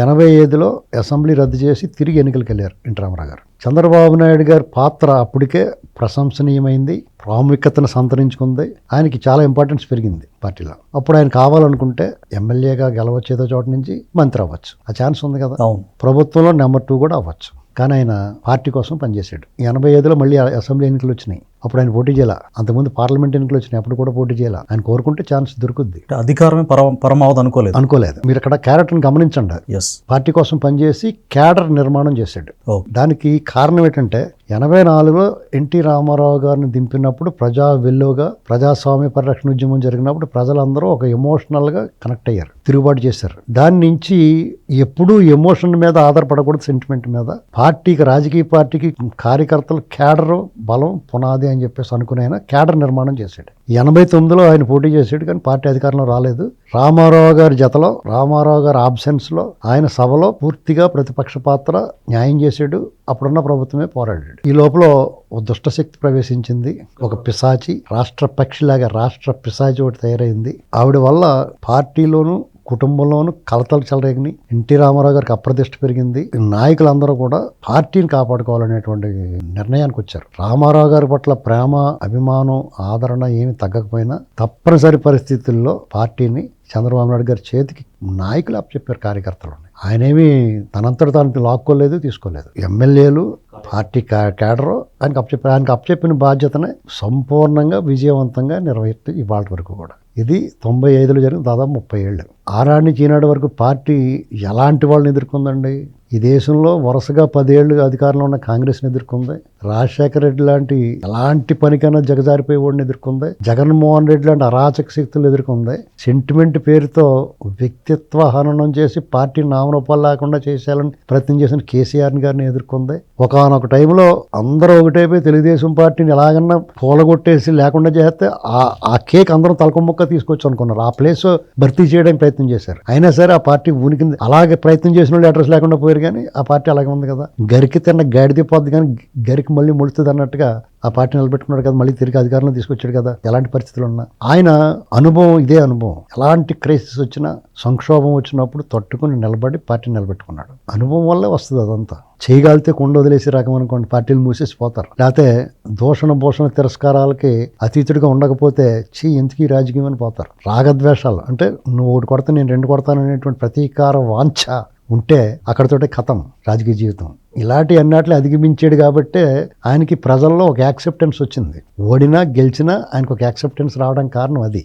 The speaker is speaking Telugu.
85లో అసెంబ్లీ రద్దు చేసి తిరిగి ఎన్నికలకు వెళ్ళారు ఎన్టీ రామారావు గారు. చంద్రబాబు నాయుడు గారి పాత్ర అప్పటికే ప్రశంసనీయమైంది, ప్రాముఖ్యతను సంతరించుకుంది, ఆయనకి చాలా ఇంపార్టెన్స్ పెరిగింది పార్టీలో. అప్పుడు ఆయన కావాలనుకుంటే ఎమ్మెల్యేగా గెలవచ్చేదో చోట నుంచి మంత్రి అవ్వచ్చు, ఆ ఛాన్స్ ఉంది కదా. ప్రభుత్వంలో నెంబర్ 2 కూడా అవ్వచ్చు. కానీ ఆయన పార్టీ కోసం పనిచేశాడు. 85లో మళ్ళీ అసెంబ్లీ ఎన్నికలు వచ్చినాయి, అప్పుడు ఆయన పోటీ చేయాల. అంతకుముందు పార్లమెంట్ ఎన్నికలు వచ్చినాయి, అప్పుడు కూడా పోటీ చేయాల. ఆయన కోరుకుంటే ఛాన్స్ దొరుకుద్ది. అధికారమే పరమావధి అనుకోలేదు. మీరు అక్కడ క్యాడర్ని గమనించండి. పార్టీ కోసం పనిచేసి క్యాడర్ నిర్మాణం చేశాడు. దానికి కారణం ఏంటంటే 84లో ఎన్టీ రామారావు గారిని దింపినప్పుడు ప్రజా వెల్లువగా ప్రజాస్వామ్య పరిరక్షణ ఉద్యమం జరిగినప్పుడు ప్రజలందరూ ఒక ఎమోషనల్గా కనెక్ట్ అయ్యారు, తిరుగుబాటు చేశారు. దాని నుంచి ఎప్పుడూ ఎమోషన్ మీద ఆధారపడకూడదు, సెంటిమెంట్ మీద. పార్టీకి, రాజకీయ పార్టీకి కార్యకర్తలు క్యాడర్ బలం పునాది అని చెప్పేసి అనుకుని ఆయన క్యాడర్ నిర్మాణం చేశాడు. 89లో ఆయన పోటీ చేశాడు, కానీ పార్టీ అధికారంలో రాలేదు. రామారావు గారి జతలో, రామారావు గారి ఆబ్సెన్స్లో ఆయన సభలో పూర్తిగా ప్రతిపక్ష పాత్ర న్యాయం చేశాడు. అప్పుడున్న ప్రభుత్వమే పోరాడాడు. ఈ లోపల ఒక దుష్టశక్తి ప్రవేశించింది, ఒక పిశాచి, రాష్ట్ర పక్షిలాగా రాష్ట్ర పిశాచి ఒకటి తయారైంది. ఆవిడ వల్ల పార్టీలోనూ కుటుంబంలోనూ కలతలు చెలరేగినాయి. ఎన్టీ రామారావు గారికి అప్రతిష్ట పెరిగింది. నాయకులందరూ కూడా పార్టీని కాపాడుకోవాలనేటువంటి నిర్ణయానికి వచ్చారు. రామారావు గారి పట్ల ప్రేమ, అభిమానం, ఆదరణ ఏమి తగ్గకపోయినా తప్పనిసరి పరిస్థితుల్లో పార్టీని చంద్రబాబు నాయుడు గారి చేతికి నాయకులు అప్పచెప్పారు, కార్యకర్తలు. ఆయనేమి తనంతట తాను లాక్కోలేదు, తీసుకోలేదు. ఎమ్మెల్యేలు, పార్టీ క్యాడరు ఆయనకు అప్పచెప్పారు. ఆయనకు అప్పచెప్పిన బాధ్యతనే సంపూర్ణంగా విజయవంతంగా నిర్వహిస్తూ ఇవాళ వరకు కూడా. ఇది 95లో జరిగిన దాదాపు 30 ఏళ్ళు. ఆనాటి నుంచి ఈనాటి వరకు పార్టీ ఎలాంటి వాళ్ళని ఎదుర్కొందండి? ఈ దేశంలో వరుసగా 10 ఏళ్ళు అధికారంలో ఉన్న కాంగ్రెస్ని ఎదుర్కొంది. రాజశేఖర రెడ్డి లాంటి ఎలాంటి పనికైనా జగజారిపోయే వాడిని ఎదుర్కొంది. జగన్మోహన్ రెడ్డి లాంటి అరాచక శక్తులు ఎదుర్కొంది. సెంటిమెంట్ పేరుతో వ్యక్తిత్వ హననం చేసి పార్టీ నామరూపాలు లేకుండా చేసేయాలని ప్రయత్నం చేసిన కేసీఆర్ గారిని ఎదుర్కొంది. ఒకనొక టైంలో అందరూ ఒకటైపోయి తెలుగుదేశం పార్టీని ఎలాగన్నా పూలగొట్టేసి లేకుండా చేస్తే ఆ కేక్ అందరం తలకొమ్మక్క తీసుకొచ్చు అనుకున్నారు. ఆ ప్లేస్ భర్తీ చేయడానికి ప్రయత్నం చేశారు. అయినా సరే ఆ పార్టీ ఉనికింది. అలాగే ప్రయత్నం చేసిన వాళ్ళు అడ్రస్ లేకుండా పోయారు, కానీ ఆ పార్టీ అలాగే ఉంది కదా. గరికి తిన్న గాడిద పోద్ది కానీ గరికి మళ్ళీ ముడుతుంది అన్నట్టుగా ఆ పార్టీ నిలబెట్టుకున్నాడు కదా, మళ్ళీ తిరిగి అధికారంలో తీసుకొచ్చాడు కదా. ఎలాంటి పరిస్థితులు ఉన్నా ఆయన అనుభవం ఇదే అనుభవం. ఎలాంటి క్రైసిస్ వచ్చినా, సంక్షోభం వచ్చినప్పుడు తట్టుకుని నిలబడి పార్టీ నిలబెట్టుకున్నాడు. అనుభవం వల్లే వస్తుంది అదంతా. చేయగలిగితే కొండ వదిలేసి రకం అనుకోండి, పార్టీలు మూసేసిపోతారు. లేకపోతే దూషణ భూషణ తిరస్కారాలకి అతీతుడిగా ఉండకపోతే ఎందుకు ఈ రాజకీయం అని పోతారు. రాగద్వేషాలు అంటే నువ్వు ఒకటి కొడతా నేను 2 కొడతాను అనేటువంటి ప్రతీకార వాంఛ ఉంటే అక్కడితోటే కథం రాజకీయ జీవితం. ఇలాంటి అన్నిటిని అధిగమించాడు కాబట్టే ఆయనకి ప్రజల్లో ఒక యాక్సెప్టెన్స్ వచ్చింది. ఓడినా గెలిచినా ఆయనకు ఒక యాక్సెప్టెన్స్ రావడానికి కారణం అది.